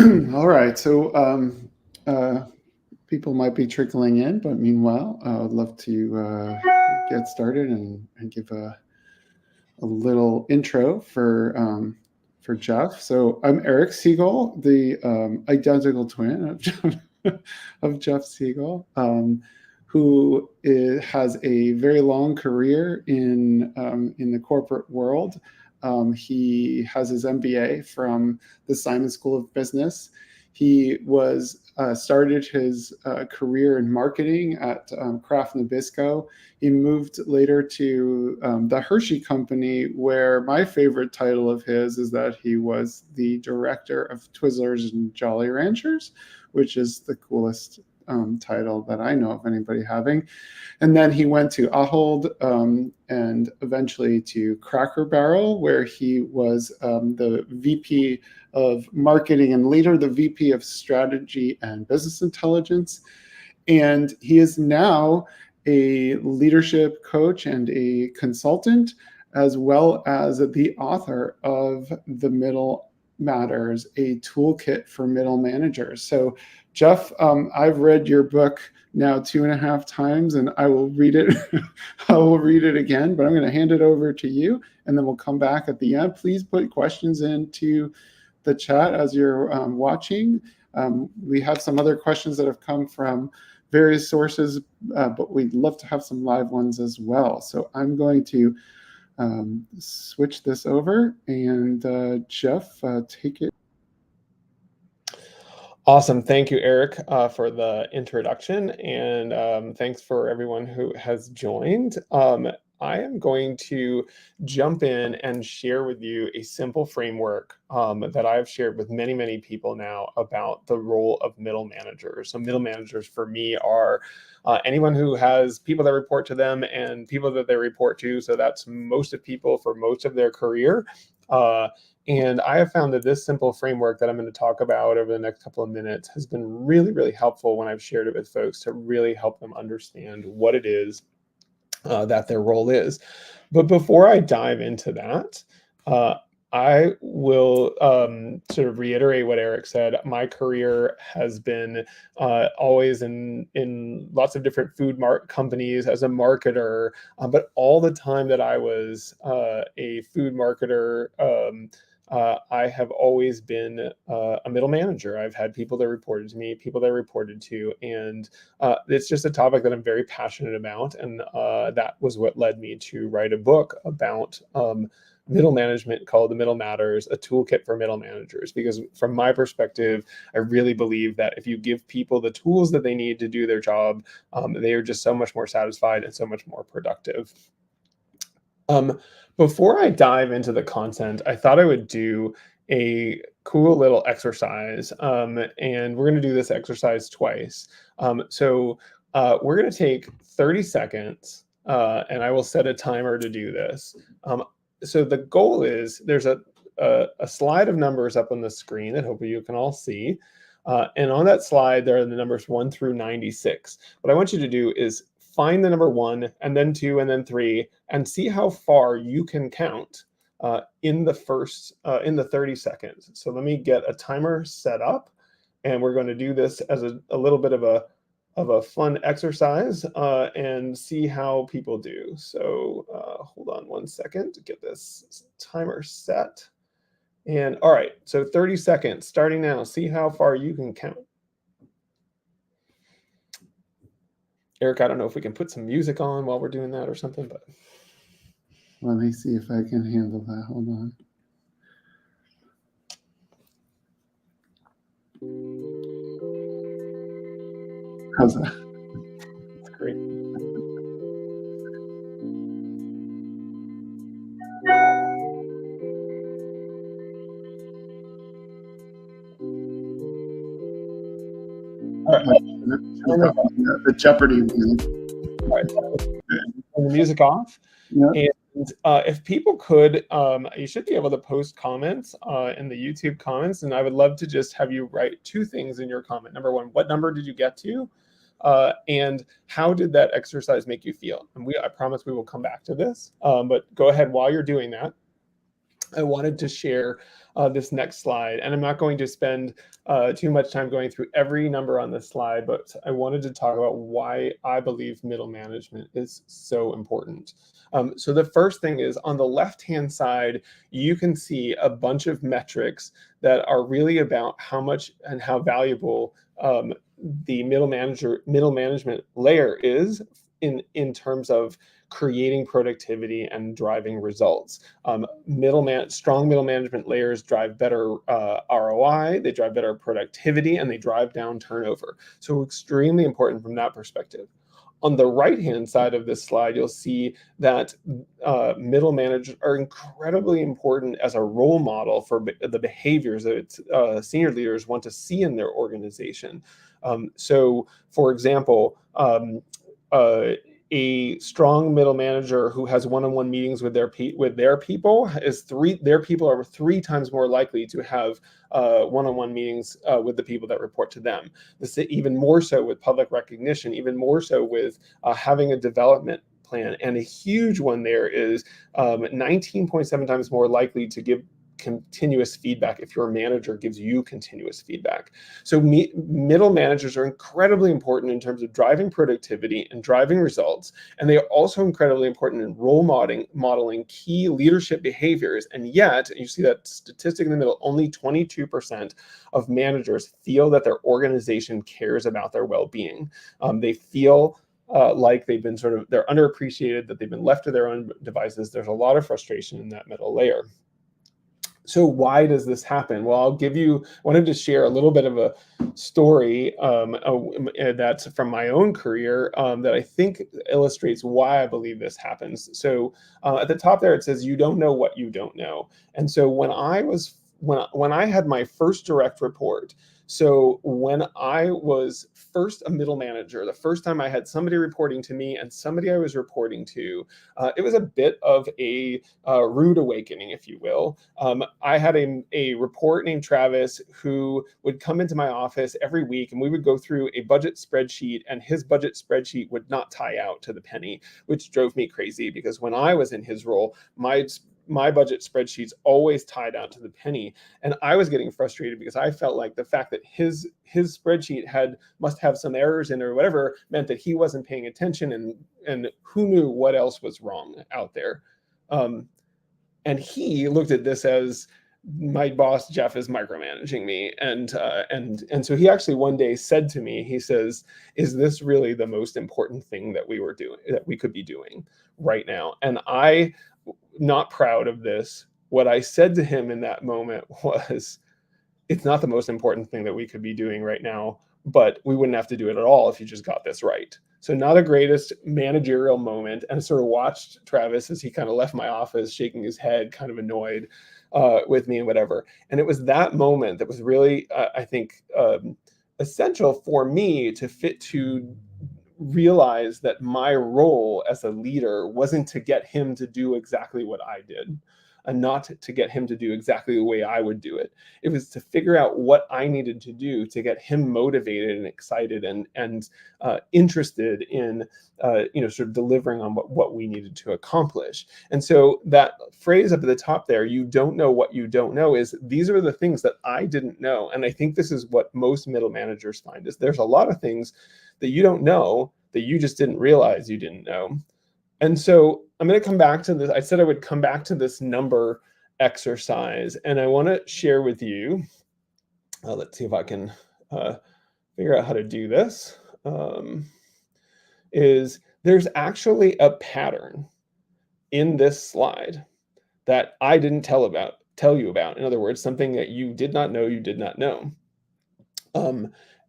All right. So uh, people might be trickling in, but meanwhile, I would love to get started and give a little intro for Jeff. So I'm Eric Siegel, the identical twin of of Jeff Siegel, who has a very long career in the corporate world. He has his MBA from the Simon School of Business. He was started his career in marketing at Kraft Nabisco. He moved later to the Hershey Company, where my favorite title of his is that he was the director of Twizzlers and Jolly Ranchers, which is the coolest title that I know of anybody having. And then he went to Ahold and eventually to Cracker Barrel, where he was the VP of marketing and later the VP of strategy and business intelligence. And he is now a leadership coach and a consultant, as well as the author of The Middle Matters, a toolkit for middle managers. So, Jeff, I've read your book now 2.5 times, and I will read it. I will read it again, but I'm going to hand it over to you, and then we'll come back at the end. Please put questions into the chat as you're watching. We have some other questions that have come from various sources, but we'd love to have some live ones as well. So I'm going to switch this over, and Jeff, take it. Awesome. Thank you, Eric, for the introduction, and thanks for everyone who has joined. I am going to jump in and share with you a simple framework that I've shared with many, many people now about the role of middle managers. So middle managers for me are anyone who has people that report to them and people that they report to. So that's most of people for most of their career. And I have found that this simple framework that I'm going to talk about over the next couple of minutes has been really, really helpful when I've shared it with folks to really help them understand what it is that their role is. But before I dive into that, I will sort of reiterate what Eric said. My career has been always in lots of different food companies as a marketer, but all the time that I was a food marketer, I have always been a middle manager. I've had people that reported to me, people that reported to, and it's just a topic that I'm very passionate about. And that was what led me to write a book about middle management called The Middle Matters, a toolkit for middle managers. Because from my perspective, I really believe that if you give people the tools that they need to do their job, they are just so much more satisfied and so much more productive. Before I dive into the content, I thought I would do a cool little exercise, and we're going to do this exercise twice. So we're going to take 30 seconds, and I will set a timer to do this. So the goal is there's a slide of numbers up on the screen that hopefully you can all see. And on that slide, there are the numbers 1 through 96. What I want you to do is find the number 1 and then 2 and then 3 and see how far you can count in the 30 seconds. So let me get a timer set up, and we're going to do this as a little bit of a fun exercise and see how people do. So hold on 1 second to get this timer set. And all right, so 30 seconds starting now. See how far you can count. Eric, I don't know if we can put some music on while we're doing that or something, but Let me see if I can handle that. Hold on. How's that? That's great. All right. The Jeopardy music. All right. Turn the music off. Yeah. And if people could, you should be able to post comments in the YouTube comments, and I would love to just have you write 2 things in your comment. Number 1, what number did you get to? And how did that exercise make you feel? And I promise we will come back to this, but go ahead while you're doing that. I wanted to share this next slide, and I'm not going to spend too much time going through every number on this slide, but I wanted to talk about why I believe middle management is so important. So the first thing is, on the left-hand side, you can see a bunch of metrics that are really about how much and how valuable the middle management layer is in terms of creating productivity and driving results. Strong middle management layers drive better ROI, they drive better productivity, and they drive down turnover. So extremely important from that perspective. On the right-hand side of this slide, you'll see that middle managers are incredibly important as a role model for the behaviors that senior leaders want to see in their organization. So, for example, a strong middle manager who has one-on-one meetings with their people their people are 3 times more likely to have one-on-one meetings with the people that report to them. This is even more so with public recognition, even more so with having a development plan. And a huge one there is 19.7 times more likely to give continuous feedback if your manager gives you continuous feedback. So middle managers are incredibly important in terms of driving productivity and driving results. And they are also incredibly important in role modeling key leadership behaviors. And yet, you see that statistic in the middle, only 22% of managers feel that their organization cares about their well-being. They feel like they're underappreciated, that they've been left to their own devices. There's a lot of frustration in that middle layer. So why does this happen? Well, wanted to share a little bit of a story that's from my own career that I think illustrates why I believe this happens. So at the top there, it says, you don't know what you don't know. And so when I had my first direct report, so when I was first a middle manager, the first time I had somebody reporting to me and somebody I was reporting to, it was a bit of a rude awakening, if you will. I had a report named Travis who would come into my office every week, and we would go through a budget spreadsheet, and his budget spreadsheet would not tie out to the penny, which drove me crazy because when I was in his role, my budget spreadsheets always tied out to the penny. And I was getting frustrated because I felt like the fact that his spreadsheet must have some errors in it or whatever meant that he wasn't paying attention, and who knew what else was wrong out there. And he looked at this as, my boss Jeff is micromanaging me, and so he actually one day said to me, he says, "Is this really the most important thing that we could be doing right now?" And I, not proud of this, what I said to him in that moment was, it's not the most important thing that we could be doing right now, but we wouldn't have to do it at all if you just got this right. So not the greatest managerial moment. And I sort of watched Travis as he kind of left my office, shaking his head, kind of annoyed with me and whatever. And it was that moment that was really, I think, essential for me to realize that my role as a leader wasn't to get him to do exactly what I did, and not to get him to do exactly the way I would do it. It was to figure out what I needed to do to get him motivated and excited and interested in sort of delivering on what we needed to accomplish. And so that phrase up at the top there, you don't know what you don't know, is these are the things that I didn't know. And I think this is what most middle managers find, is there's a lot of things that you don't know that you just didn't realize you didn't know. And so I'm going to come back to this. I said I would come back to this number exercise, and I want to share with you. Let's see if I can figure out how to do this. Is there's actually a pattern in this slide that I didn't tell you about. In other words, something that you did not know you did not know.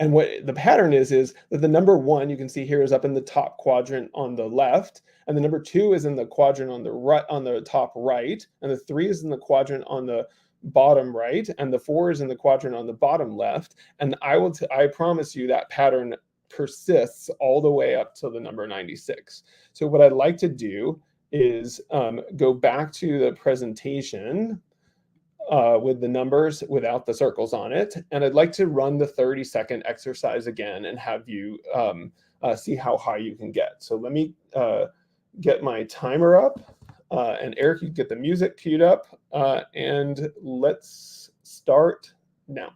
And what the pattern is that the number 1 you can see here is up in the top quadrant on the left, and the number 2 is in the quadrant on the right, on the top right, and the 3 is in the quadrant on the bottom right, and the 4 is in the quadrant on the bottom left. And I promise you that pattern persists all the way up to the number 96. So what I'd like to do is go back to the presentation with the numbers without the circles on it. And I'd like to run the 30-second exercise again and have you see how high you can get. So let me get my timer up. And Eric, you get the music queued up, and let's start now.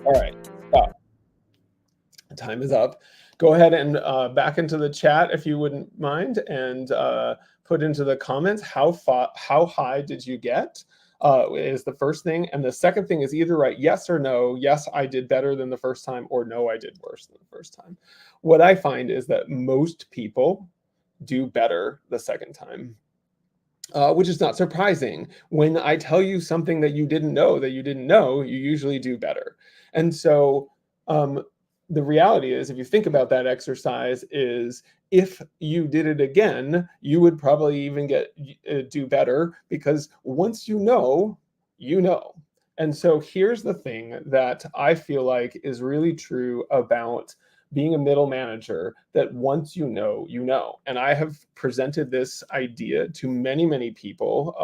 All right, stop. Time is up. Go ahead and back into the chat if you wouldn't mind, and put into the comments how high did you get, is the first thing. And the second thing is either write yes or no. Yes, I did better than the first time, or no, I did worse than the first time. What I find is that most people do better the second time. Which is not surprising. When I tell you something that you didn't know, you usually do better. And so the reality is, if you think about that exercise, is if you did it again, you would probably even do better, because once you know, you know. And so here's the thing that I feel like is really true about being a middle manager, that once you know, you know. And I have presented this idea to many, many people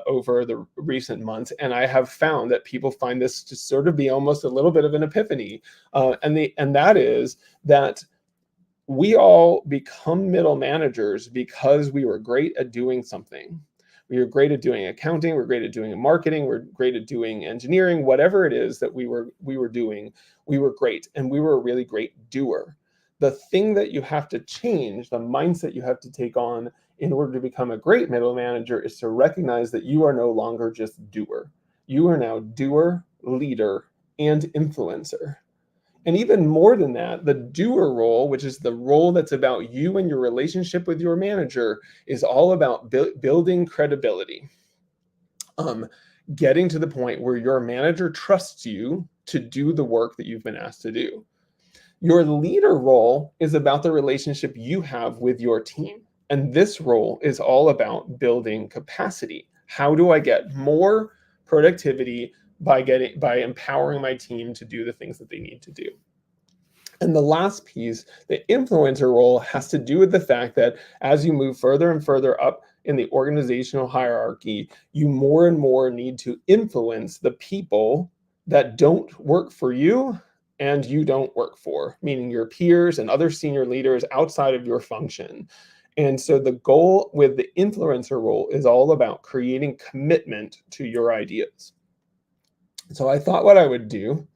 over the recent months, and I have found that people find this to sort of be almost a little bit of an epiphany. And that is that we all become middle managers because we were great at doing something. We were great at doing accounting, we're great at doing marketing, we're great at doing engineering, whatever it is that we were doing, we were great, and we were a really great doer. The thing that you have to change, the mindset you have to take on in order to become a great middle manager, is to recognize that you are no longer just doer. You are now doer, leader, and influencer. And even more than that, the doer role, which is the role that's about you and your relationship with your manager, is all about building credibility. Getting to the point where your manager trusts you to do the work that you've been asked to do. Your leader role is about the relationship you have with your team. And this role is all about building capacity. How do I get more productivity by empowering my team to do the things that they need to do? And the last piece, the influencer role, has to do with the fact that as you move further and further up in the organizational hierarchy, you more and more need to influence the people that don't work for you and you don't work for, meaning your peers and other senior leaders outside of your function. And so the goal with the influencer role is all about creating commitment to your ideas. So I thought what I would do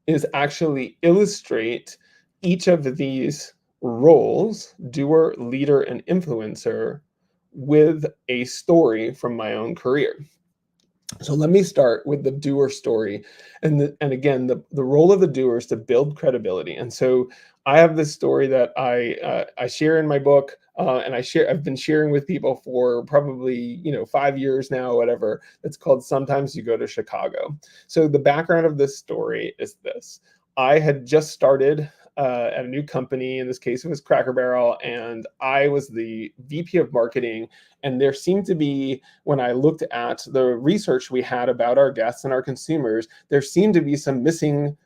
is actually illustrate each of these roles, doer, leader, and influencer, with a story from my own career. So let me start with the doer story. And again, the role of the doer is to build credibility. And so I have this story that I share in my book, and I've been sharing with people for probably 5 years now, whatever. It's called Sometimes You Go to Chicago. So the background of this story is this: I had just started at a new company. In this case, it was Cracker Barrel, and I was the VP of marketing. And there seemed to be, when I looked at the research we had about our guests and our consumers, there seemed to be some missing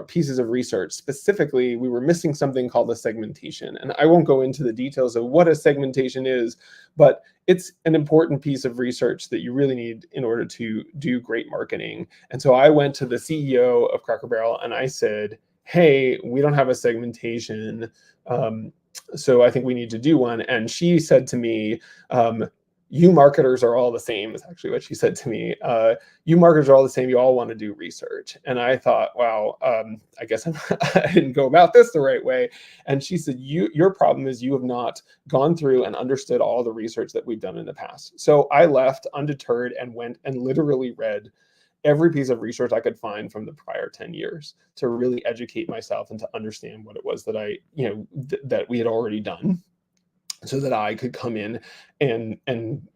pieces of research. Specifically, we were missing something called a segmentation. And I won't go into the details of what a segmentation is, but it's an important piece of research that you really need in order to do great marketing. And so I went to the CEO of Cracker Barrel and I said, hey, we don't have a segmentation. So I think we need to do one. And she said to me, you marketers are all the same, is actually what she said to me. You marketers are all the same. You all want to do research. And I thought, wow, I guess I didn't go about this the right way. And she said, your problem is you have not gone through and understood all the research that we've done in the past. So I left undeterred and went and literally read every piece of research I could find from the prior 10 years to really educate myself and to understand what it was that that we had already done, so that I could come in and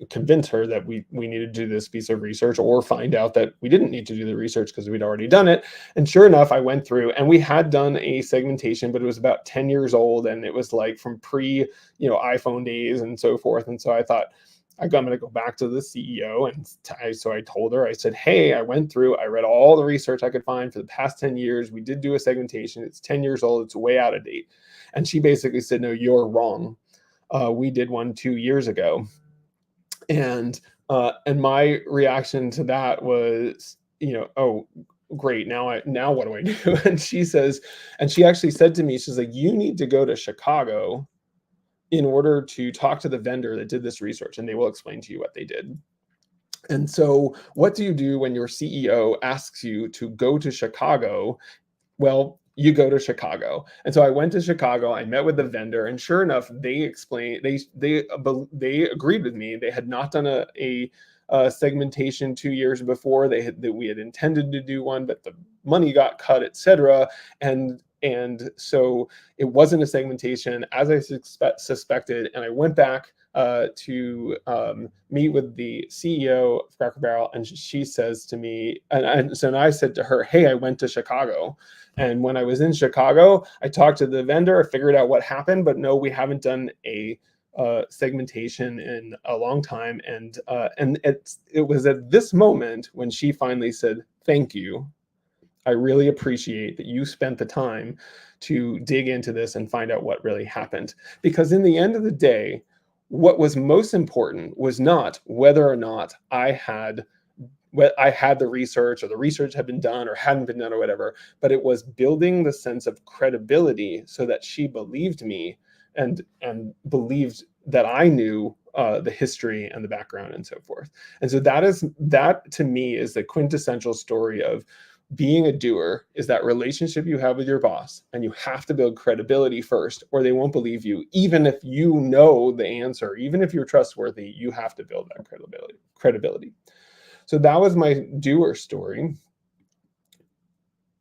convince her that we needed to do this piece of research, or find out that we didn't need to do the research because we'd already done it. And sure enough, I went through and we had done a segmentation, but it was about 10 years old, and it was like from pre iPhone days and so forth. And so I thought, I'm going to go back to the CEO. And so I told her, I said, hey, I went through, I read all the research I could find for the past 10 years. We did do a segmentation. It's 10 years old. It's way out of date. And she basically said, no, you're wrong. We did one 2 years ago. And my reaction to that was, oh, great. Now what do I do? And she says, and she actually said to me, she's like, you need to go to Chicago in order to talk to the vendor that did this research, and they will explain to you what they did. And so what do you do when your CEO asks you to go to Chicago? Well, you go to Chicago. And so I went to Chicago, I met with the vendor, and sure enough, they explained, they agreed with me. They had not done a segmentation 2 years before. We had intended to do one, but the money got cut, etc. And so it wasn't a segmentation as I suspected. And I went back to meet with the CEO of Cracker Barrel, and she says to me, and I said to her, hey, I went to Chicago. And when I was in Chicago, I talked to the vendor, I figured out what happened, but no, we haven't done a segmentation in a long time. And it was at this moment when she finally said, thank you. I really appreciate that you spent the time to dig into this and find out what really happened. Because in the end of the day, what was most important was not whether or not I had the research, or the research had been done or hadn't been done or whatever, but it was building the sense of credibility so that she believed me and believed that I knew the history and the background and so forth. And so that to me is the quintessential story of being a doer, is that relationship you have with your boss, and you have to build credibility first, or they won't believe you. Even if you know the answer, even if you're trustworthy, you have to build that credibility. So that was my doer story.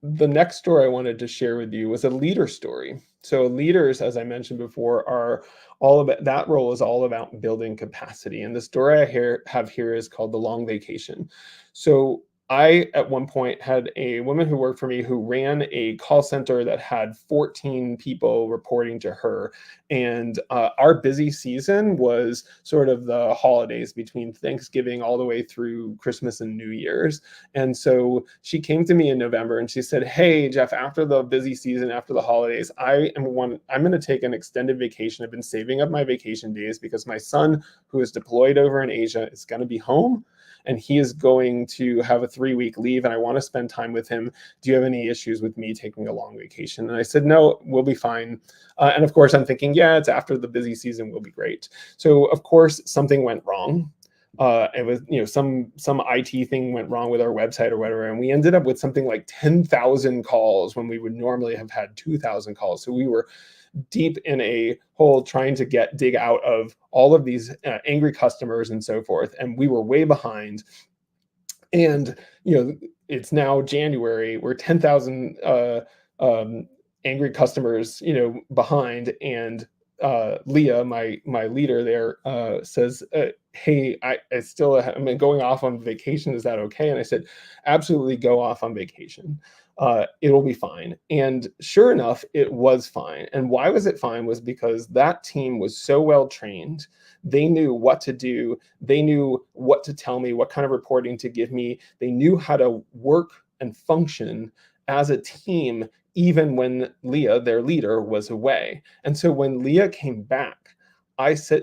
The next story I wanted to share with you was a leader story. So leaders, as I mentioned before, are all about, that role is all about building capacity. And the story I have here is called The Long Vacation. So I, at one point, had a woman who worked for me who ran a call center that had 14 people reporting to her. And our busy season was sort of the holidays between Thanksgiving all the way through Christmas and New Year's. And so she came to me in November and she said, hey, Jeff, after the busy season, after the holidays, I'm going to take an extended vacation. I've been saving up my vacation days because my son, who is deployed over in Asia, is going to be home. And he is going to have a 3-week leave, and I want to spend time with him. Do you have any issues with me taking a long vacation? And I said, no, we'll be fine. And of course, I'm thinking, yeah, it's after the busy season, we'll be great. So of course, something went wrong. It was, some IT thing went wrong with our website or whatever, and we ended up with something like 10,000 calls when we would normally have had 2,000 calls. So we were deep in a hole trying to dig out of all of these angry customers and so forth. And we were way behind. And, it's now January, we're 10,000 angry customers, behind. And Leah, my leader there, says, hey, I still am going off on vacation. Is that okay? And I said, absolutely, go off on vacation. It'll be fine. And sure enough, it was fine. And why was it fine? Was because that team was so well trained. They knew what to do. They knew what to tell me, what kind of reporting to give me. They knew how to work and function as a team, even when Leah, their leader, was away. And so when Leah came back,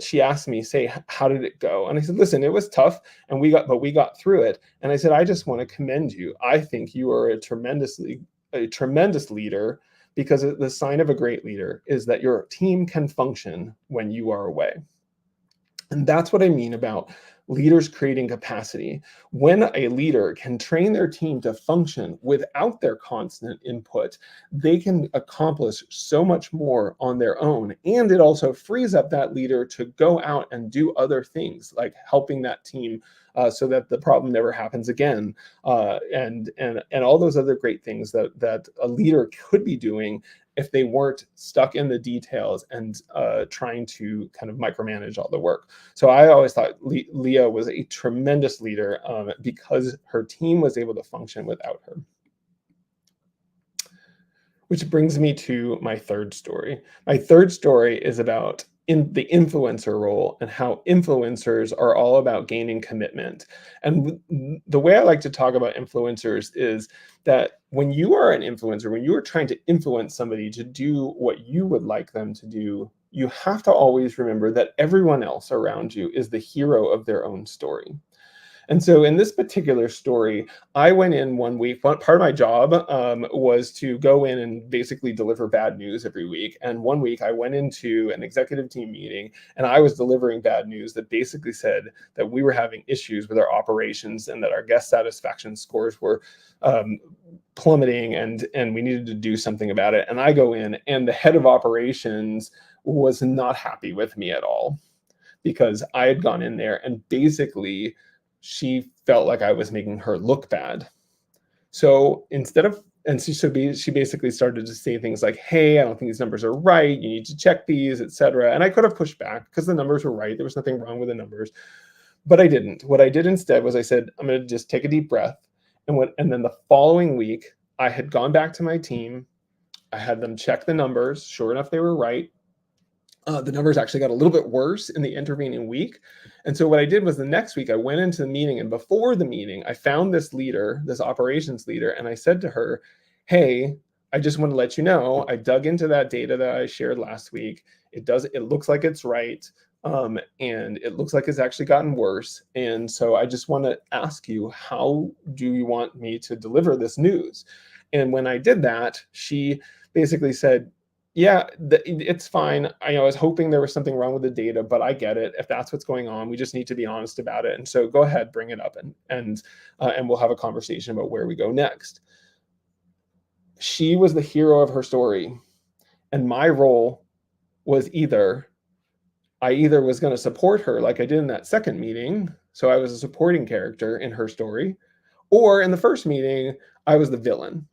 she asked me, how did it go? And I said, listen, it was tough, and we got through it. And I said, I just want to commend you. I think you are a tremendous leader, because the sign of a great leader is that your team can function when you are away. And that's what I mean about leaders creating capacity. When a leader can train their team to function without their constant input, they can accomplish so much more on their own. And it also frees up that leader to go out and do other things, like helping that team so that the problem never happens again, and all those other great things that a leader could be doing if they weren't stuck in the details and trying to kind of micromanage all the work. So I always thought Leah was a tremendous leader because her team was able to function without her. Which brings me to my third story. My third story is about in the influencer role and how influencers are all about gaining commitment. And the way I like to talk about influencers is that when you are an influencer, when you are trying to influence somebody to do what you would like them to do, you have to always remember that everyone else around you is the hero of their own story. And so in this particular story, I went in one week. Part of my job was to go in and basically deliver bad news every week. And one week I went into an executive team meeting and I was delivering bad news that basically said that we were having issues with our operations and that our guest satisfaction scores were plummeting, and we needed to do something about it. And I go in and the head of operations was not happy with me at all, because I had gone in there and basically she felt like I was making her look bad. So instead of, and she basically started to say things like, hey, I don't think these numbers are right. You need to check these, etc. And I could have pushed back because the numbers were right. There was nothing wrong with the numbers, but I didn't. What I did instead was I said, I'm going to just take a deep breath. And then the following week, I had gone back to my team. I had them check the numbers. Sure enough, they were right. The numbers actually got a little bit worse in the intervening week. And so what I did was the next week I went into the meeting, and before the meeting, I found this leader, this operations leader, and I said to her, hey, I just want to let you know, I dug into that data that I shared last week. It looks like it's right. And it looks like it's actually gotten worse. And so I just want to ask you, how do you want me to deliver this news? And when I did that, she basically said, yeah, it's fine. I was hoping there was something wrong with the data, but I get it. If that's what's going on, we just need to be honest about it. And so go ahead, bring it up, and we'll have a conversation about where we go next. She was the hero of her story, and my role was I either was going to support her like I did in that second meeting, so I was a supporting character in her story, or in the first meeting, I was the villain.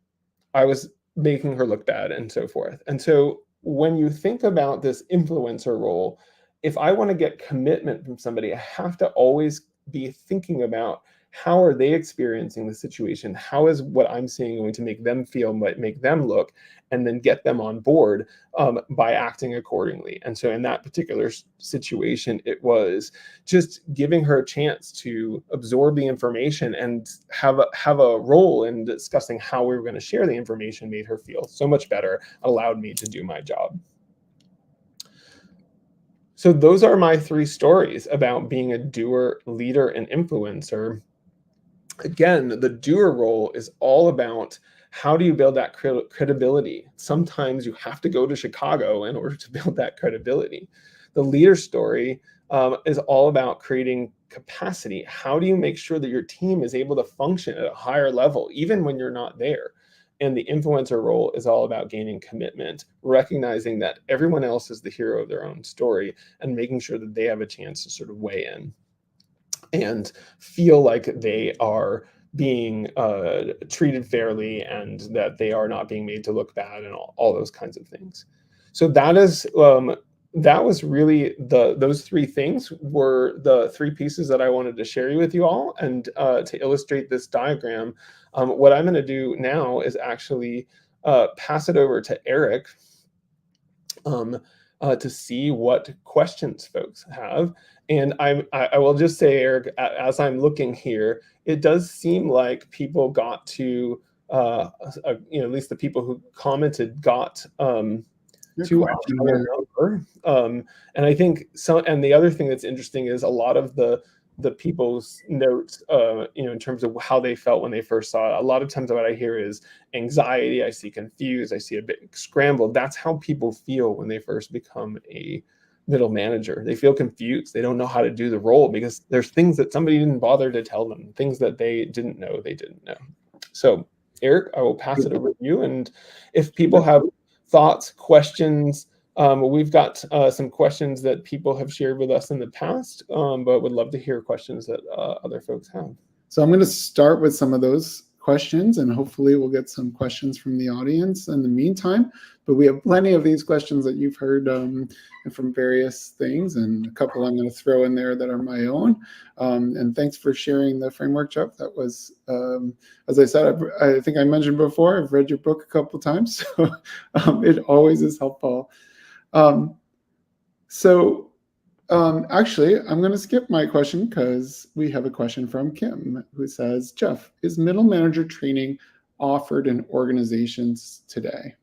I was making her look bad and so forth. And so when you think about this influencer role, if I want to get commitment from somebody, I have to always be thinking about, how are they experiencing the situation? How is what I'm seeing going to make them feel, might make them look, and then get them on board by acting accordingly. And so in that particular situation, it was just giving her a chance to absorb the information and have a role in discussing how we were going to share the information. Made her feel so much better, allowed me to do my job. So those are my three stories about being a doer, leader, and influencer. Again, the doer role is all about, how do you build that credibility? Sometimes you have to go to Chicago in order to build that credibility. The leader story is all about creating capacity. How do you make sure that your team is able to function at a higher level, even when you're not there? And the influencer role is all about gaining commitment, recognizing that everyone else is the hero of their own story, and making sure that they have a chance to sort of weigh in and feel like they are being treated fairly, and that they are not being made to look bad, and all those kinds of things. So that was really those three things were the three pieces that I wanted to share with you all. And to illustrate this diagram, what I'm going to do now is actually pass it over to Eric to see what questions folks have. And I will just say, Eric, as I'm looking here, it does seem like people got to, at least the people who commented got to a higher number. And I think and the other thing that's interesting is a lot of the people's notes, in terms of how they felt when they first saw it. A lot of times what I hear is anxiety. I see confused. I see a bit scrambled. That's how people feel when they first become a middle manager. They feel confused. They don't know how to do the role because there's things that somebody didn't bother to tell them, things that they didn't know they didn't know. So Eric, I will pass it over to you. And if people have thoughts, questions, we've got some questions that people have shared with us in the past, but would love to hear questions that other folks have. So I'm going to start with some of those questions, and hopefully we'll get some questions from the audience in the meantime. But we have plenty of these questions that you've heard from various things, and a couple I'm going to throw in there that are my own. And thanks for sharing the framework, Jeff. That was, as I said, I think I mentioned before, I've read your book a couple times, so it always is helpful. So actually, I'm going to skip my question because we have a question from Kim who says, Jeff, is middle manager training offered in organizations today?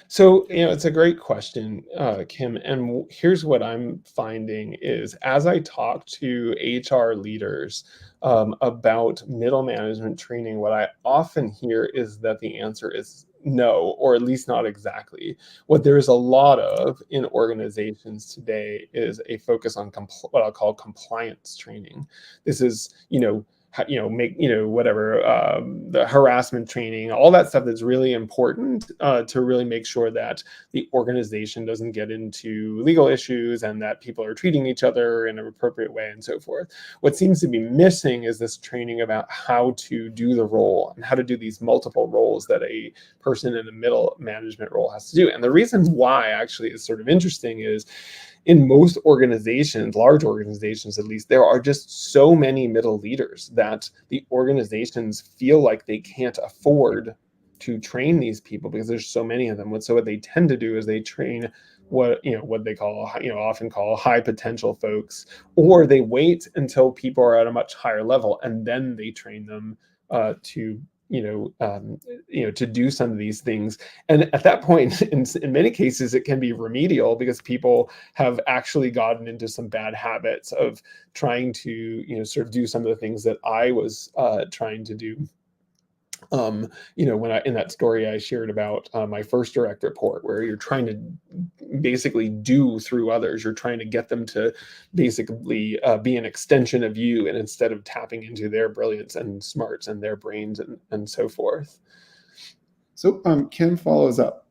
So, it's a great question, Kim. And here's what I'm finding is as I talk to HR leaders about middle management training, what I often hear is that the answer is no, or at least not exactly. What there is a lot of in organizations today is a focus on what I'll call compliance training. This is, make whatever the harassment training, all that stuff that's really important to really make sure that the organization doesn't get into legal issues and that people are treating each other in an appropriate way and so forth. What seems to be missing is this training about how to do the role and how to do these multiple roles that a person in a middle management role has to do. And the reason why actually is sort of interesting is in most organizations, large organizations at least, there are just so many middle leaders that the organizations feel like they can't afford to train these people because there's so many of them. So what they tend to do is they train what they call often call high potential folks, or they wait until people are at a much higher level and then they train them to to do some of these things. And at that point, in many cases, it can be remedial because people have actually gotten into some bad habits of trying to, sort of do some of the things that I was trying to do. When in that story I shared about my first direct report, where you're trying to basically do through others, you're trying to get them to basically be an extension of you, and instead of tapping into their brilliance and smarts and their brains and so forth. So Kim follows up.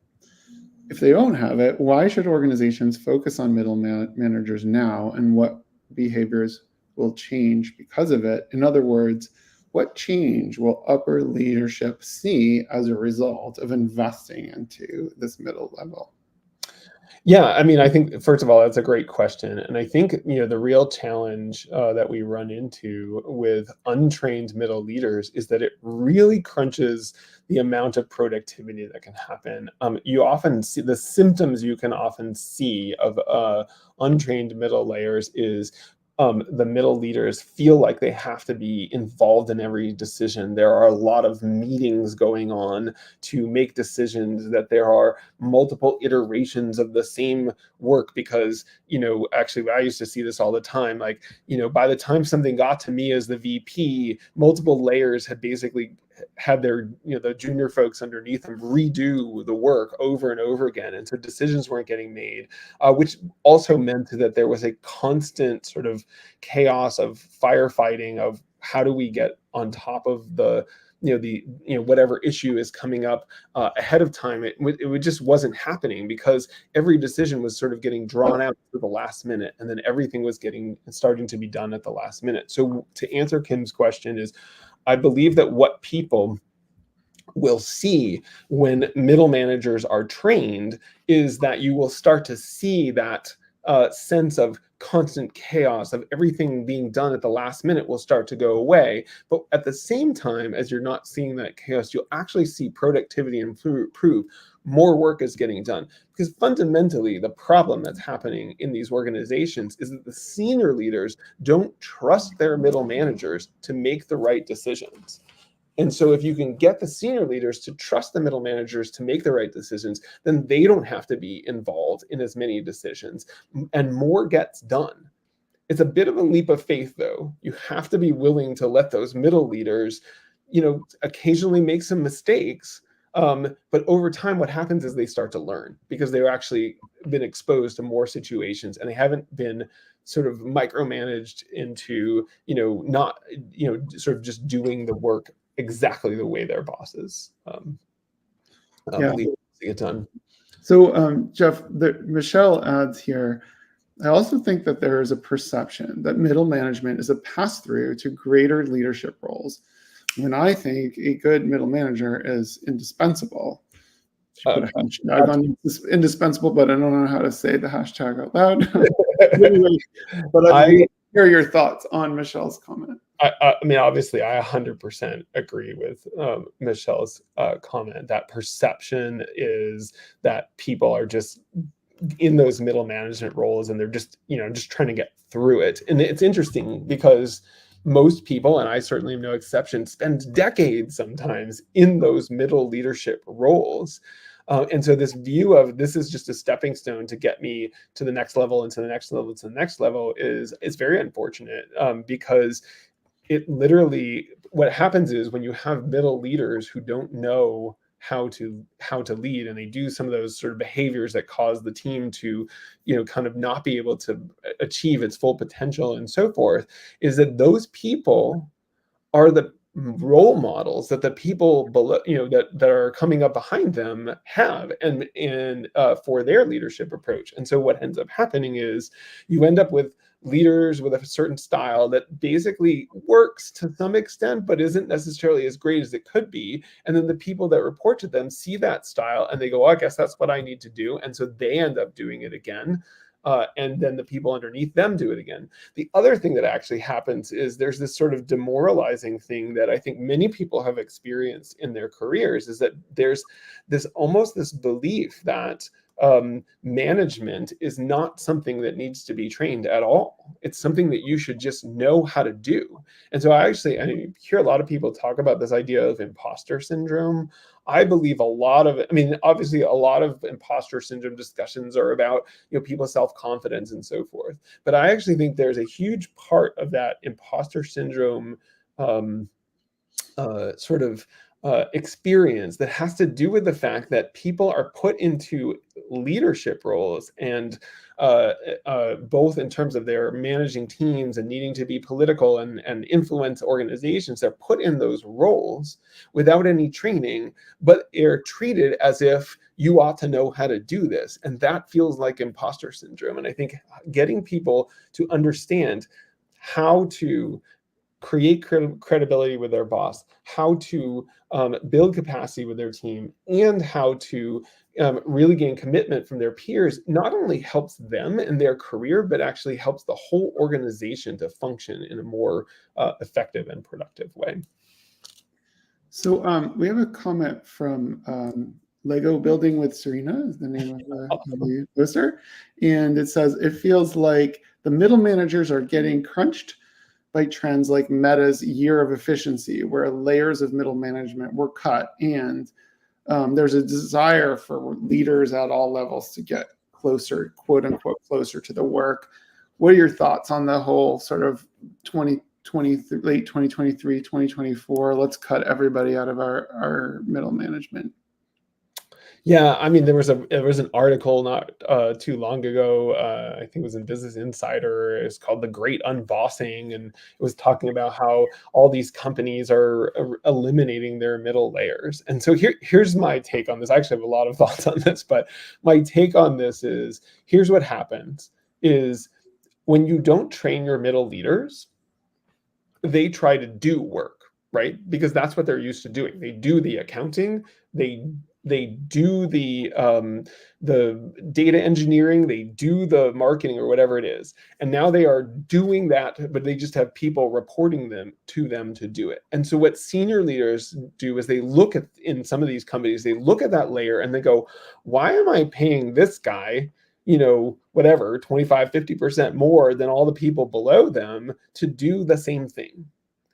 If they don't have it, why should organizations focus on middle managers now, and what behaviors will change because of it? In other words, what change will upper leadership see as a result of investing into this middle level? Yeah, I mean, I think first of all, that's a great question, and I think the real challenge that we run into with untrained middle leaders is that it really crunches the amount of productivity that can happen. You often see the symptoms you can often see of untrained middle layers is the middle leaders feel like they have to be involved in every decision. There are a lot of meetings going on to make decisions, that there are multiple iterations of the same work because, actually, I used to see this all the time. Like, by the time something got to me as the VP, multiple layers had basically had their, the junior folks underneath them redo the work over and over again. And so decisions weren't getting made, which also meant that there was a constant sort of chaos of firefighting of how do we get on top of the whatever issue is coming up ahead of time. It just wasn't happening because every decision was sort of getting drawn out to the last minute, and then everything was starting to be done at the last minute. So to answer Kim's question is, I believe that what people will see when middle managers are trained is that you will start to see that sense of constant chaos of everything being done at the last minute will start to go away. But at the same time, as you're not seeing that chaos, you'll actually see productivity improve. More work is getting done, because fundamentally the problem that's happening in these organizations is that the senior leaders don't trust their middle managers to make the right decisions. And so if you can get the senior leaders to trust the middle managers to make the right decisions, then they don't have to be involved in as many decisions, and more gets done. It's a bit of a leap of faith, though. You have to be willing to let those middle leaders, occasionally make some mistakes. But over time, what happens is they start to learn because they've actually been exposed to more situations, and they haven't been sort of micromanaged into, not, sort of just doing the work exactly the way their bosses believe to get done. So, Jeff, Michelle adds here, I also think that there is a perception that middle management is a pass-through to greater leadership roles, when I think a good middle manager is indispensable. Should put a hashtag on indispensable, but I don't know how to say the hashtag out loud. Anyway, but I hear your thoughts on Michelle's comment. I mean, obviously, I 100% agree with Michelle's comment. That perception is that people are just in those middle management roles, and they're just, just trying to get through it. And it's interesting because most people, and I certainly am no exception, spend decades sometimes in those middle leadership roles. And so this view of this is just a stepping stone to get me to the next level and to the next level to the next level is very unfortunate, because it literally, what happens is when you have middle leaders who don't know how to lead, and they do some of those sort of behaviors that cause the team to kind of not be able to achieve its full potential and so forth, is that those people are the role models that the people below, that are coming up behind them have, and for their leadership approach. And so what ends up happening is you end up with leaders with a certain style that basically works to some extent, but isn't necessarily as great as it could be. And then the people that report to them see that style and they go, oh, I guess that's what I need to do. And so they end up doing it again. And then the people underneath them do it again. The other thing that actually happens is there's this sort of demoralizing thing that I think many people have experienced in their careers, is that there's this belief that management is not something that needs to be trained at all. It's something that you should just know how to do. And so I hear a lot of people talk about this idea of imposter syndrome. I believe obviously a lot of imposter syndrome discussions are about, people's self-confidence and so forth. But I actually think there's a huge part of that imposter syndrome experience that has to do with the fact that people are put into leadership roles, and both in terms of their managing teams and needing to be political and influence organizations, they're put in those roles without any training, but they're treated as if you ought to know how to do this. And that feels like imposter syndrome. And I think getting people to understand how to create credibility with their boss, how to build capacity with their team, and how to really gain commitment from their peers, not only helps them in their career, but actually helps the whole organization to function in a more effective and productive way. So we have a comment from Lego Building with Serena is the name of the poster. And it says, it feels like the middle managers are getting crunched by trends like Meta's year of efficiency, where layers of middle management were cut. And there's a desire for leaders at all levels to get closer, quote unquote, closer to the work. What are your thoughts on the whole sort of late 2023, 2024, let's cut everybody out of our middle management? Yeah, there was an article not too long ago. I think it was in Business Insider. It's called "The Great Unbossing," and it was talking about how all these companies are eliminating their middle layers. And so here's my take on this. I actually have a lot of thoughts on this, but my take on this is, here's what happens: is when you don't train your middle leaders, they try to do work, right? Because that's what they're used to doing. They do the accounting, they do the data engineering, they do the marketing or whatever it is. And now they are doing that, but they just have people reporting to them to do it. And so what senior leaders do is they look at, in some of these companies, they look at that layer and they go, why am I paying this guy, whatever, 25, 50% more than all the people below them to do the same thing?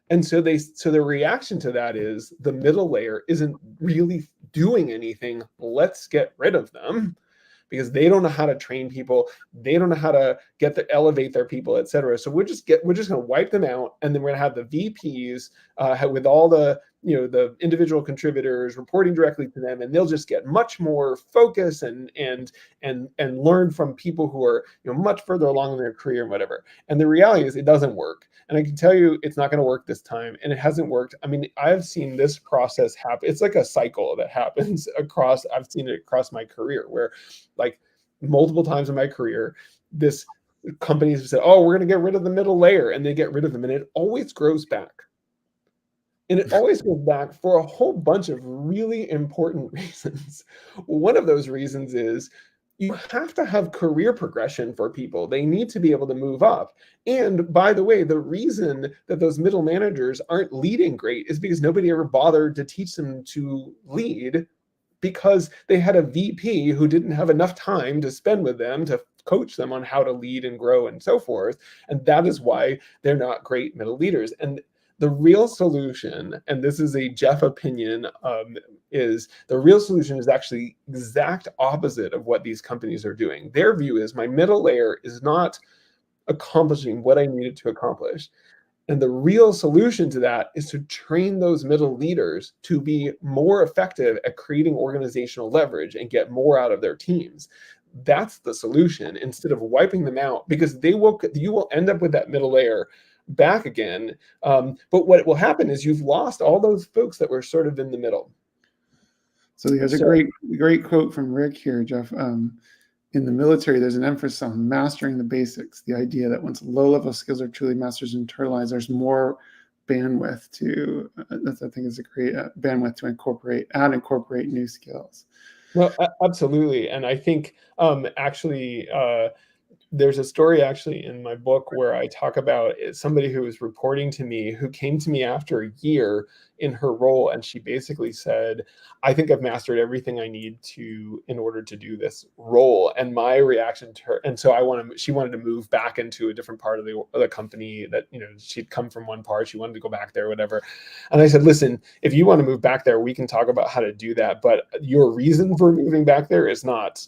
And so the reaction to that is the middle layer isn't really doing anything. Let's get rid of them, because they don't know how to train people. They don't know how to elevate their people, et cetera. So we're just going to wipe them out. And then we're going to have the VPs with all the individual contributors reporting directly to them, and they'll just get much more focus and learn from people who are much further along in their career and whatever. And the reality is, it doesn't work. And I can tell you, it's not going to work this time, and it hasn't worked. I've seen this process happen. It's like a cycle that happens across. I've seen it across my career, where like multiple times in my career, this companies have said, "Oh, we're going to get rid of the middle layer," and they get rid of them, and it always grows back. And it always goes back for a whole bunch of really important reasons. One of those reasons is you have to have career progression for people. They need to be able to move up. And by the way, the reason that those middle managers aren't leading great is because nobody ever bothered to teach them to lead because they had a VP who didn't have enough time to spend with them to coach them on how to lead and grow and so forth. And that is why they're not great middle leaders. And the real solution, and this is a Jeff opinion, is the real solution is actually exact opposite of what these companies are doing. Their view is my middle layer is not accomplishing what I needed to accomplish. And the real solution to that is to train those middle leaders to be more effective at creating organizational leverage and get more out of their teams. That's the solution, instead of wiping them out, because you will end up with that middle layer back again. But what will happen is you've lost all those folks that were sort of in the middle. So there's a great quote from Rick here, Jeff. In the military, there's an emphasis on mastering the basics. The idea that once low-level skills are truly mastered and internalized, there's more bandwidth to. I think is a great bandwidth to incorporate new skills. Well, absolutely, and I think actually. There's a story actually in my book where I talk about somebody who was reporting to me, who came to me after a year in her role, and she basically said, I think I've mastered everything I need to in order to do this role. And my reaction to her, and so she wanted to move back into a different part of the company that, she'd come from one part, she wanted to go back there, whatever. And I said, listen, if you want to move back there, we can talk about how to do that, but your reason for moving back there is not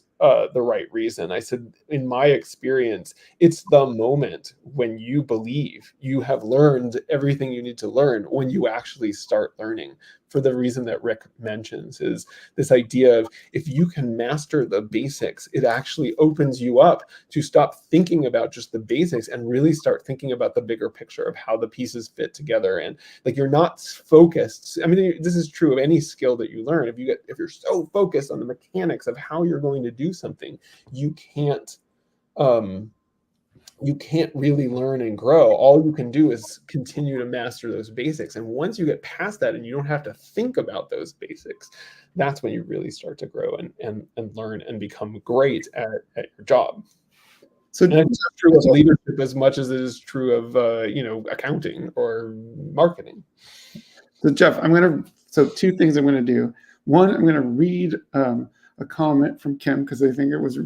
the right reason. I said, in my experience, it's the moment when you believe you have learned everything you need to learn, when you actually start learning. For the reason that Rick mentions, is this idea of, if you can master the basics, it actually opens you up to stop thinking about just the basics and really start thinking about the bigger picture of how the pieces fit together. And like, you're not focused. I mean, this is true of any skill that you learn. If you're so focused on the mechanics of how you're going to do something, you can't really learn and grow. All you can do is continue to master those basics. And once you get past that and you don't have to think about those basics, that's when you really start to grow and learn and become great at your job. So it's true of leadership as much as it is true of accounting or marketing. So Jeff, two things I'm going to do. One, I'm going to read a comment from Kim, because I think it's a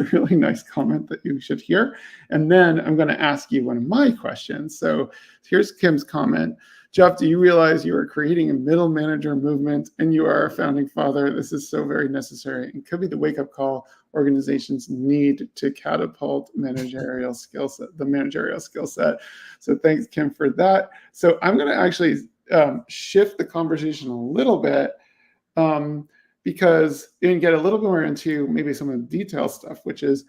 really nice comment that you should hear. And then I'm going to ask you one of my questions. So here's Kim's comment. Jeff, do you realize you are creating a middle manager movement and you are a founding father? This is so very necessary and could be the wake-up call organizations need to catapult the managerial skill set. So thanks, Kim, for that. So I'm going to actually shift the conversation a little bit, because you can get a little bit more into maybe some of the detail stuff, which is,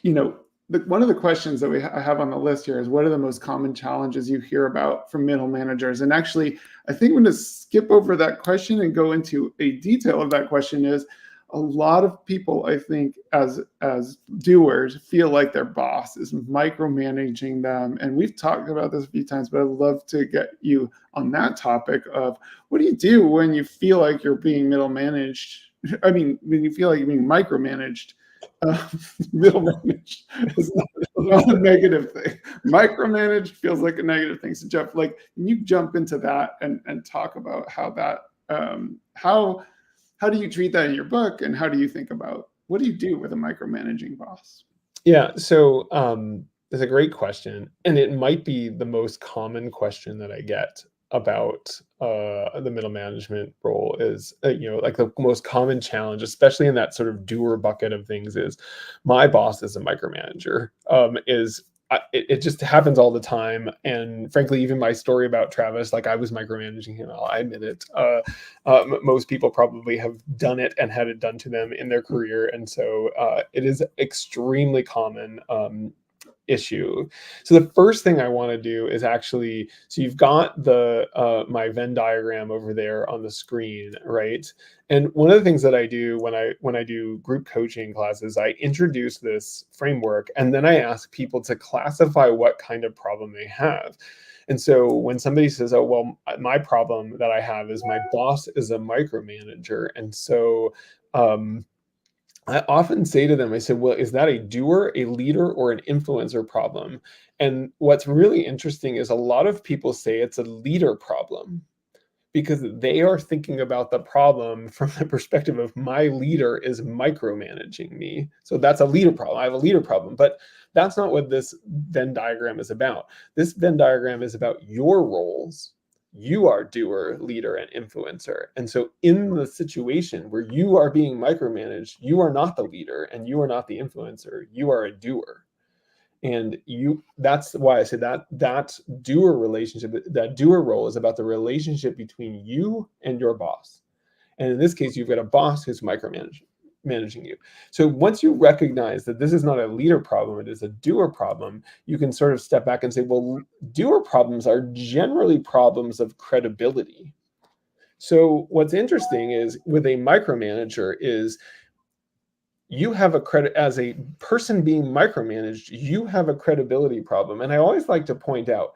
one of the questions that I have on the list here is, what are the most common challenges you hear about from middle managers? And actually, I think I'm going to skip over that question and go into a detail of that question. Is a lot of people, I think, as doers, feel like their boss is micromanaging them. And we've talked about this a few times, but I'd love to get you on that topic of, what do you do when you feel like you're being middle managed? I mean, when you feel like you're being micromanaged. Middle managed is not a negative thing. Micromanaged feels like a negative thing. So Jeff, can you jump into that and talk about how that, how do you treat that in your book, and how do you think about, what do you do with a micromanaging boss? Yeah, so it's a great question, and it might be the most common question that I get about the middle management role. Is the most common challenge, especially in that sort of doer bucket of things, is my boss is a micromanager. It just happens all the time. And frankly, even my story about Travis, I was micromanaging him, I admit it. Most people probably have done it and had it done to them in their career. And so it is extremely common issue. So the first thing I want to do is actually, so you've got my Venn diagram over there on the screen, right? And one of the things that I do when I do group coaching classes, I introduce this framework, and then I ask people to classify what kind of problem they have. And so when somebody says, oh, well, my problem that I have is my boss is a micromanager. And so I often say to them, I said, well, is that a doer, a leader, or an influencer problem? And what's really interesting is a lot of people say it's a leader problem. because they are thinking about the problem from the perspective of my leader is micromanaging me. So that's a leader problem. I have a leader problem, but that's not what this Venn diagram is about. This Venn diagram is about your roles. You are doer, leader, and influencer. And so in the situation where you are being micromanaged, you are not the leader and you are not the influencer. You are a doer. And that's why I say that doer relationship, that doer role is about the relationship between you and your boss. And in this case, you've got a boss who's managing you. So once you recognize that this is not a leader problem, it is a doer problem, you can sort of step back and say, well, doer problems are generally problems of credibility. So what's interesting is with a micromanager is you have a credit as a person being micromanaged, you have a credibility problem. And I always like to point out,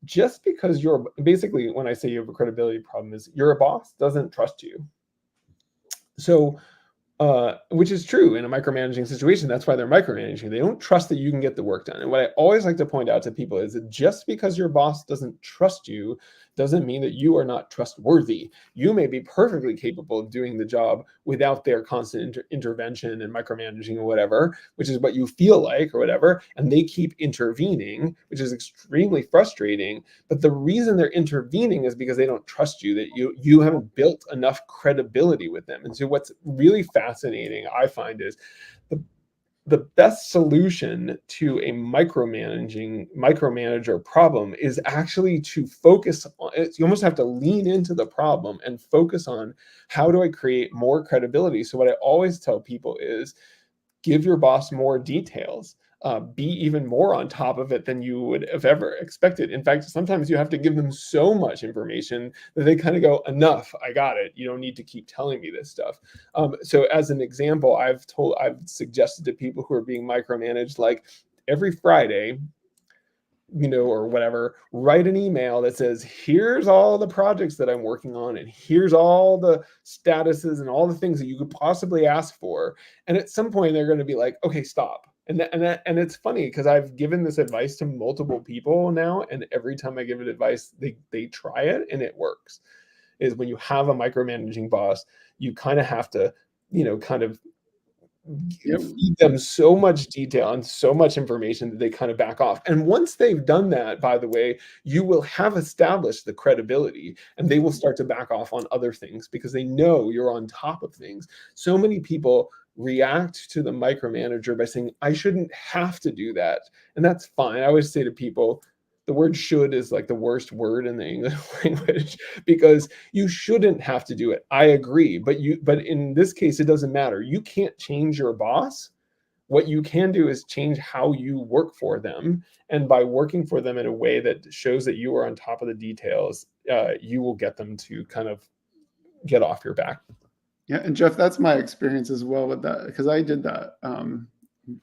just because you're basically, when I say you have a credibility problem, is your boss doesn't trust you. So which is true in a micromanaging situation. That's why they're micromanaging. They don't trust that you can get the work done. And what I always like to point out to people is that just because your boss doesn't trust you doesn't mean that you are not trustworthy. You may be perfectly capable of doing the job without their constant intervention and micromanaging or whatever, which is what you feel like or whatever. And they keep intervening, which is extremely frustrating. But the reason they're intervening is because they don't trust you, that you haven't built enough credibility with them. And so what's really fascinating, I find, is the best solution to a micromanager problem is actually to focus on it. You almost have to lean into the problem and focus on, how do I create more credibility? So what I always tell people is, give your boss more details. Be even more on top of it than you would have ever expected. In fact, sometimes you have to give them so much information that they kind of go, enough, I got it. You don't need to keep telling me this stuff. So as an example, I've suggested to people who are being micromanaged, like every Friday, or whatever, write an email that says, here's all the projects that I'm working on, and here's all the statuses and all the things that you could possibly ask for. And at some point they're going to be like, okay, stop. And it's funny because I've given this advice to multiple people now, and every time I give it advice, they try it and it works. Is when you have a micromanaging boss, you kind of have to, kind of feed them so much detail and so much information that they kind of back off. And once they've done that, by the way, you will have established the credibility, and they will start to back off on other things because they know you're on top of things. So many people react to the micromanager by saying, I shouldn't have to do that. And that's fine. I always say to people, the word should is like the worst word in the English language, because you shouldn't have to do it. I agree. But in this case, it doesn't matter. You can't change your boss. What you can do is change how you work for them. And by working for them in a way that shows that you are on top of the details, you will get them to kind of get off your back. Yeah, and Jeff, that's my experience as well with that, because I did that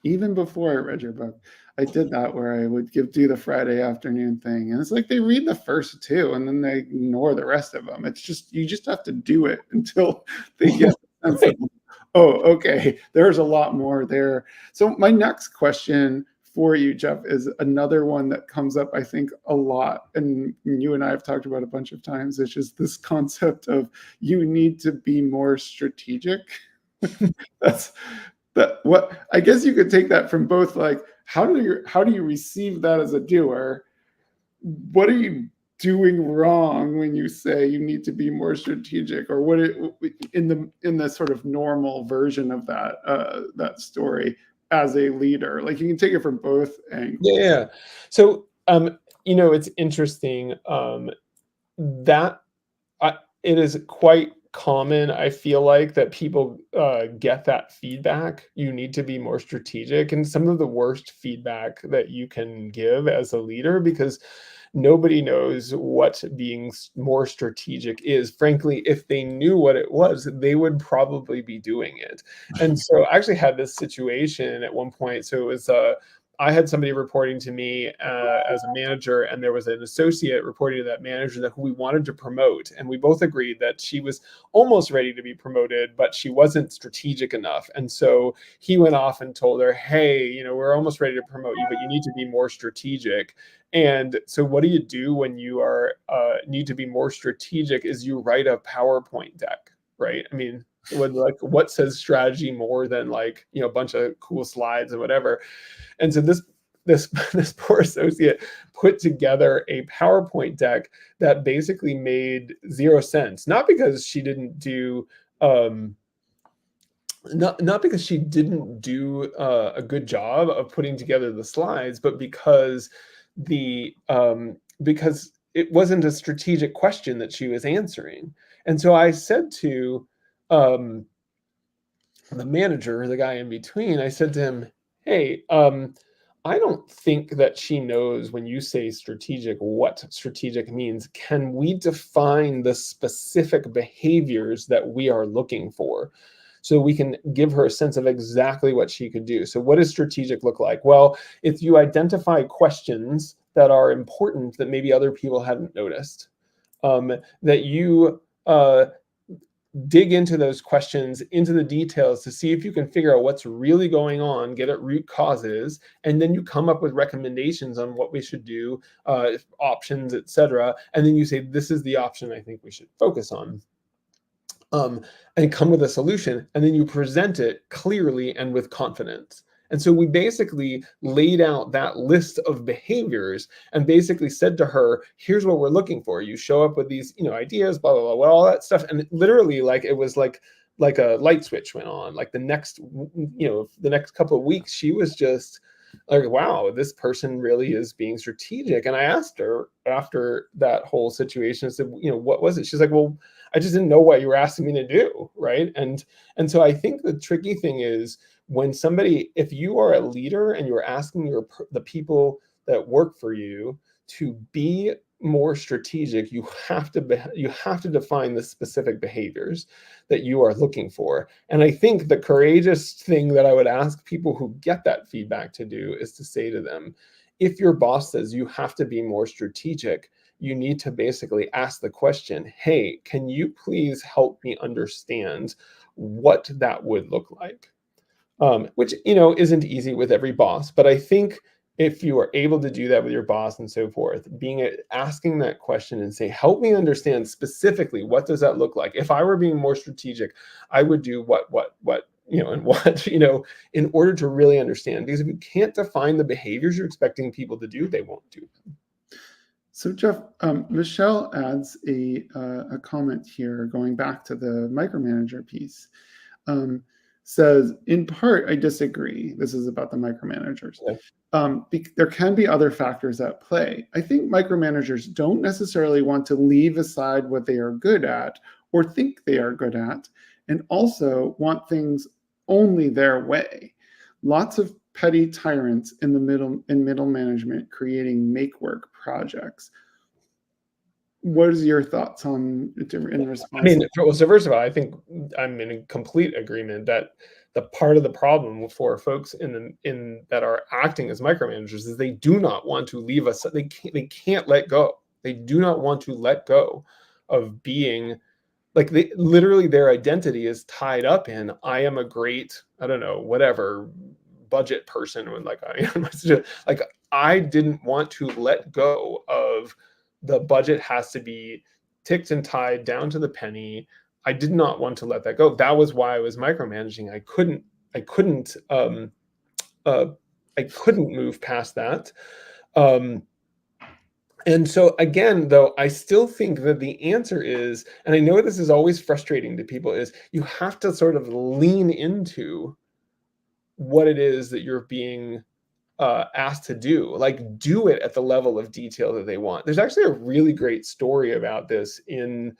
even before I read your book. I did that where I would do the Friday afternoon thing, and it's like they read the first two and then they ignore the rest of them. It's just, you just have to do it until they get the sense of, oh, okay, there's a lot more there. So my next question for you, Jeff, is another one that comes up, I think, a lot, and you and I have talked about a bunch of times, which is this concept of you need to be more strategic. What I guess you could take that from both, like, how do you receive that as a doer? What are you doing wrong when you say you need to be more strategic, or what in the sort of normal version of that story as a leader? Like, you can take it from both angles. Yeah. So it's interesting that it is quite common, I feel like, that people get that feedback. You need to be more strategic, and some of the worst feedback that you can give as a leader, because nobody knows what being more strategic is. Frankly, if they knew what it was, they would probably be doing it. And so I actually had this situation at one point. So it was I had somebody reporting to me as a manager, and there was an associate reporting to that manager that who we wanted to promote, and we both agreed that she was almost ready to be promoted, but she wasn't strategic enough. And so he went off and told her, hey, you know, we're almost ready to promote you, but you need to be more strategic. And so what do you do when you are need to be more strategic is you write a PowerPoint deck, right? I mean, what says strategy more than like, you know, a bunch of cool slides and whatever. And so this poor associate put together a PowerPoint deck that basically made zero sense, not because she didn't do not because she didn't do a good job of putting together the slides, but because because it wasn't a strategic question that she was answering. And so I said to um, the manager, the guy in between, I said to him, hey, I don't think that she knows when you say strategic, what strategic means. Can we define the specific behaviors that we are looking for so we can give her a sense of exactly what she could do? So what does strategic look like? Well, if you identify questions that are important that maybe other people hadn't noticed, that you dig into those questions, into the details to see if you can figure out what's really going on, get at root causes, and then you come up with recommendations on what we should do, options, etc. And then you say, this is the option I think we should focus on. And come with a solution, and then you present it clearly and with confidence. And so we basically laid out that list of behaviors and basically said to her, here's what we're looking for. You show up with these, you know, ideas, blah, blah, blah, all that stuff. And literally, like, it was like a light switch went on. Like the next couple of weeks, she was just like, wow, this person really is being strategic. And I asked her after that whole situation, I said, you know, what was it? She's like, well, I just didn't know what you were asking me to do. Right. And so I think the tricky thing is, when somebody, if you are a leader and you're asking the people that work for you to be more strategic, you have to define the specific behaviors that you are looking for. And I think the courageous thing that I would ask people who get that feedback to do is to say to them, if your boss says you have to be more strategic, you need to basically ask the question, hey, can you please help me understand what that would look like? Which, you know, isn't easy with every boss, but I think if you are able to do that with your boss and so forth, asking that question and say, help me understand specifically, what does that look like? If I were being more strategic, I would do what, you know, and what, you know, in order to really understand, because if you can't define the behaviors you're expecting people to do, they won't do them. So Jeff, Michelle adds a comment here, going back to the micromanager piece. Says, in part, I disagree. This is about the micromanagers. Yeah. There can be other factors at play. I think micromanagers don't necessarily want to leave aside what they are good at or think they are good at, and also want things only their way. Lots of petty tyrants in middle management creating make-work projects. What is your thoughts on in response? I mean, so first of all, I think I'm in complete agreement that the part of the problem for folks that are acting as micromanagers is they do not want to leave us. They can't let go. They do not want to let go of being like, literally their identity is tied up in, I am a great, I don't know, whatever budget person. When I didn't want to let go of the budget has to be ticked and tied down to the penny. I did not want to let that go. That was why I was micromanaging. I couldn't move past that. And so again, though, I still think that the answer is, and I know this is always frustrating to people, is you have to sort of lean into what it is that you're being asked to do, like do it at the level of detail that they want. There's actually a really great story about this in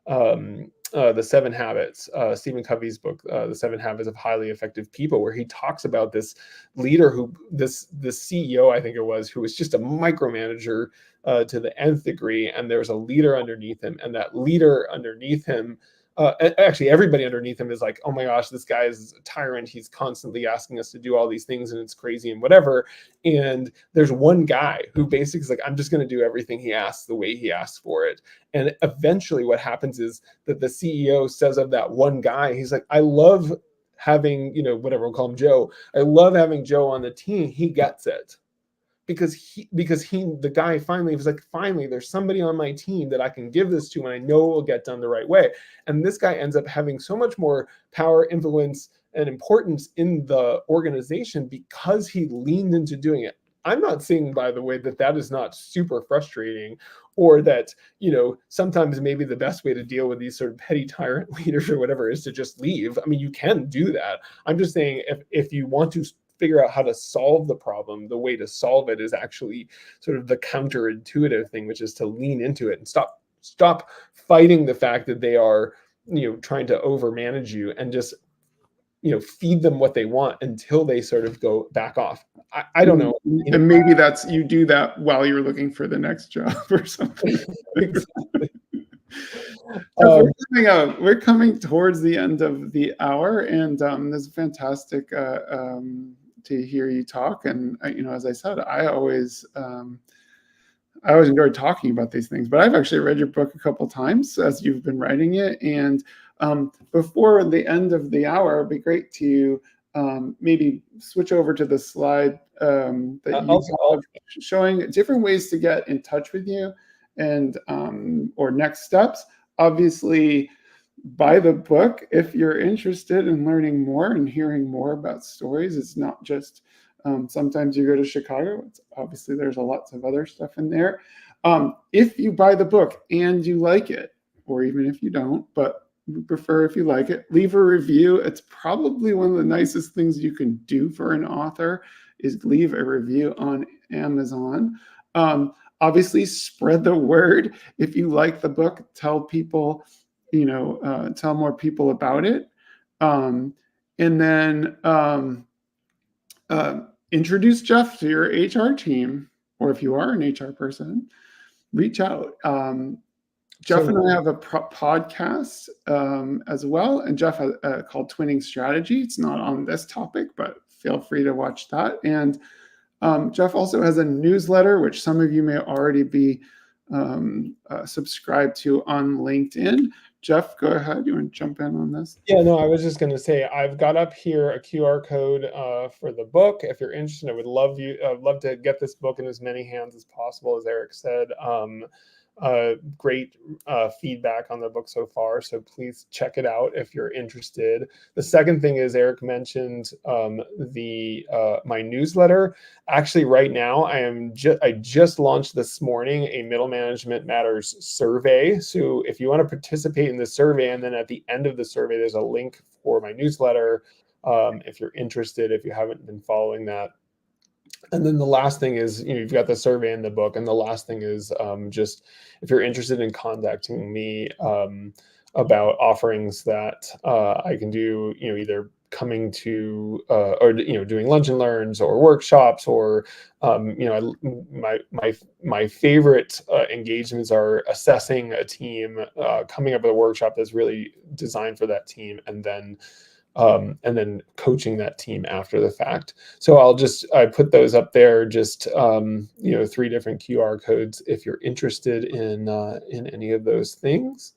the 7 Habits, Stephen Covey's book, The 7 Habits of Highly Effective People, where he talks about this leader this CEO, I think it was, who was just a micromanager to the nth degree, and there's a leader underneath him, and that leader underneath him actually everybody underneath him is like, oh my gosh, this guy is a tyrant. He's constantly asking us to do all these things and it's crazy and whatever. And there's one guy who basically is like, I'm just going to do everything he asks the way he asks for it. And eventually what happens is that the CEO says of that one guy, he's like, I love having, whatever, we'll call him Joe. I love having Joe on the team. He gets it. Because the guy finally was like, finally, there's somebody on my team that I can give this to and I know it will get done the right way. And this guy ends up having so much more power, influence, and importance in the organization because he leaned into doing it. I'm not saying, by the way, that is not super frustrating, or that, sometimes maybe the best way to deal with these sort of petty tyrant leaders or whatever is to just leave. I mean, you can do that. I'm just saying if you want to figure out how to solve the problem, the way to solve it is actually sort of the counterintuitive thing, which is to lean into it and stop fighting the fact that they are, trying to overmanage you, and just, feed them what they want until they sort of go back off. I don't know. And maybe you do that while you're looking for the next job or something. Exactly. We're coming towards the end of the hour, and this is fantastic to hear you talk. And as I said, I always enjoy talking about these things. But I've actually read your book a couple times as you've been writing it. And before the end of the hour, it'd be great to maybe switch over to the slide that you have showing different ways to get in touch with you and or next steps. Obviously, buy the book if you're interested in learning more and hearing more about stories. It's not just sometimes you go to Chicago. Obviously, there's lots of other stuff in there. If you buy the book and you like it, or even if you don't, but we prefer if you like it, leave a review. It's probably one of the nicest things you can do for an author is leave a review on Amazon. Obviously, spread the word. If you like the book, tell people, tell more people about it. And then introduce Jeff to your HR team, or if you are an HR person, reach out. Jeff and I have a podcast as well, and Jeff has called Twinning Strategy. It's not on this topic, but feel free to watch that. And Jeff also has a newsletter, which some of you may already be subscribed to on LinkedIn. Jeff, go ahead. You want to jump in on this? Yeah, no, I was just going to say, I've got up here a QR code for the book. If you're interested, I'd love to get this book in as many hands as possible, as Eric said. Great feedback on the book so far, so please check it out if you're interested. The second thing is, Eric mentioned my newsletter. Actually, right now I just launched this morning a Middle Management Matters survey. So if you want to participate in the survey, and then at the end of the survey there's a link for my newsletter if you're interested, if you haven't been following that. And then the last thing is, you've got the survey in the book. And the last thing is just if you're interested in contacting me about offerings that I can do, either coming to or doing lunch and learns or workshops, or my favorite engagements are assessing a team, coming up with a workshop that's really designed for that team, and then coaching that team after the fact. So I put those up there, just 3 different QR codes if you're interested in any of those things.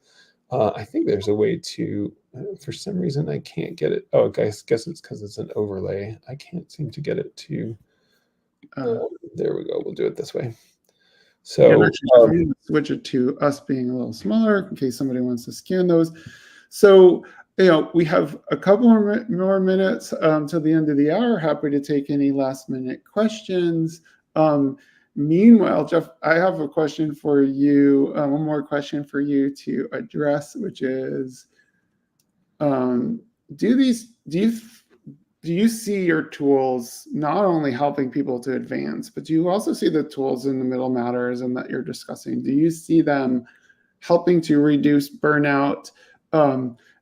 I think there's a way to, for some reason I can't get it. Oh, guys, guess it's because it's an overlay. I can't seem to get it to. There we go. We'll do it this way. So I'm going to switch it to us being a little smaller in case somebody wants to scan those. So we have a couple more minutes till the end of the hour. Happy to take any last minute questions. Meanwhile, Jeff, I have a question for you, one more question for you to address, which is, do you see your tools not only helping people to advance, but do you also see the tools in the Middle Matters and that you're discussing? Do you see them helping to reduce burnout,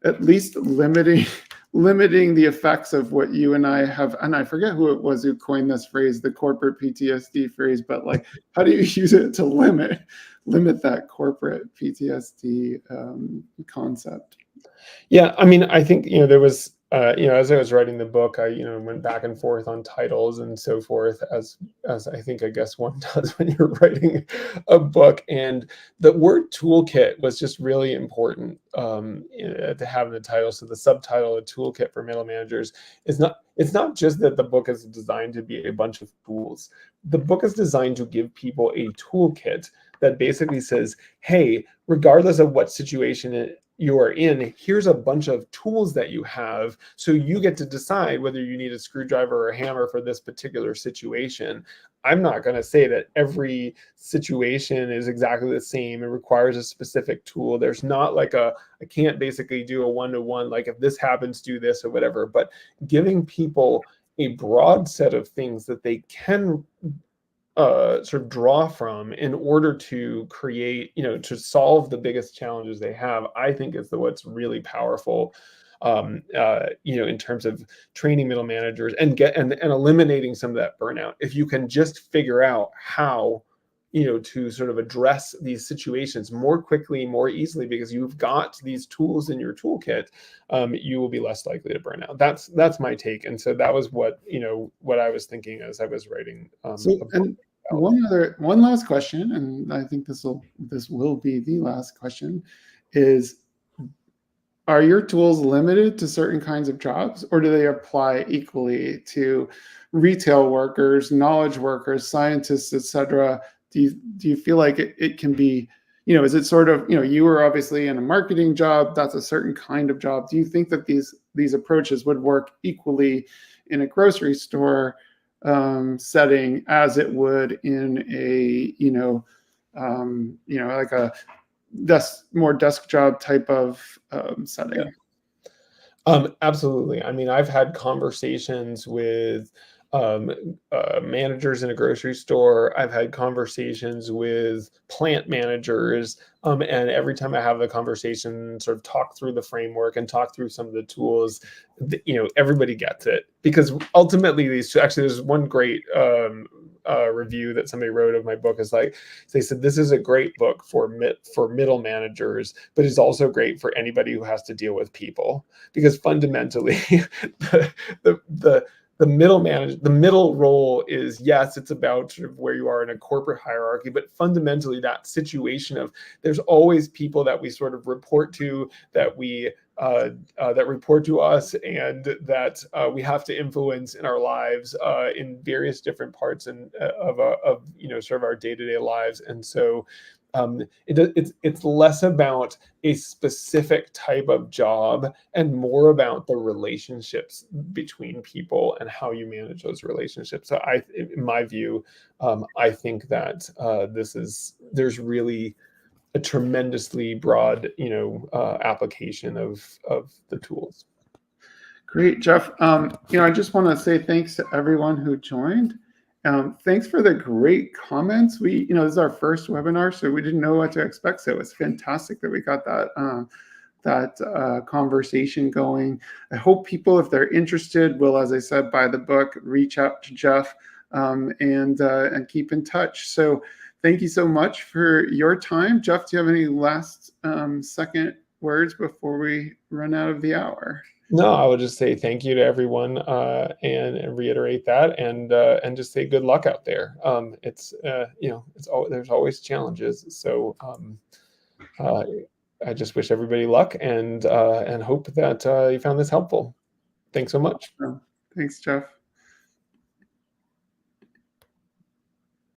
at least limiting the effects of what you and I have? And I forget who it was who coined this phrase, the corporate PTSD phrase, but like, how do you use it to limit that corporate PTSD concept? Yeah, I mean, I think, there was, as I was writing the book, I, went back and forth on titles and so forth, as I think, I guess, one does when you're writing a book. And the word toolkit was just really important, to have in the title. So the subtitle, a toolkit for middle managers, it's not just that the book is designed to be a bunch of tools. The book is designed to give people a toolkit that basically says, hey, regardless of what situation you are in, here's a bunch of tools that you have. So you get to decide whether you need a screwdriver or a hammer for this particular situation. I'm not going to say that every situation is exactly the same. It requires a specific tool. There's not like I can't basically do a one-to-one, like if this happens, do this or whatever, but giving people a broad set of things that they can sort of draw from in order to create, to solve the biggest challenges they have, I think is what's really powerful, in terms of training middle managers and eliminating some of that burnout. If you can just figure out how, to sort of address these situations more quickly, more easily, because you've got these tools in your toolkit, you will be less likely to burn out. That's my take. And so that was what I was thinking as I was writing So, a book and about it. one last question, and I think this will be the last question, is are your tools limited to certain kinds of jobs, or do they apply equally to retail workers, knowledge workers, scientists, etc.? Do you feel like it can be, is it sort of, you were obviously in a marketing job, that's a certain kind of job. Do you think that these approaches would work equally in a grocery store setting as it would in a, like a more desk job type of Yeah. setting? Absolutely. I mean, I've had conversations with um, managers in a grocery store. I've had conversations with plant managers, and every time I have the conversation, sort of talk through the framework and talk through some of the tools, everybody gets it, because ultimately actually, there's one great review that somebody wrote of my book, is like, they said, this is a great book for middle managers, but it's also great for anybody who has to deal with people, because fundamentally the, the the middle role is, yes, it's about sort of where you are in a corporate hierarchy, but fundamentally that situation of, there's always people that we sort of report to, that report to us, and that we have to influence in our lives, in various different parts of sort of our day-to-day lives. And so it's less about a specific type of job and more about the relationships between people and how you manage those relationships. So in my view, I think that there's really a tremendously broad, application of the tools. Great, Jeff. I just want to say thanks to everyone who joined. Thanks for the great comments. This is our first webinar, so we didn't know what to expect. So it's fantastic that we got that conversation going. I hope people, if they're interested, will, as I said, buy the book, reach out to Jeff, and keep in touch. So thank you so much for your time. Jeff, do you have any last second words before we run out of the hour? No, I would just say thank you to everyone, and reiterate that, and just say good luck out there. There's always challenges. So uh, I just wish everybody luck, and hope that you found this helpful. Thanks so much. Thanks, Jeff.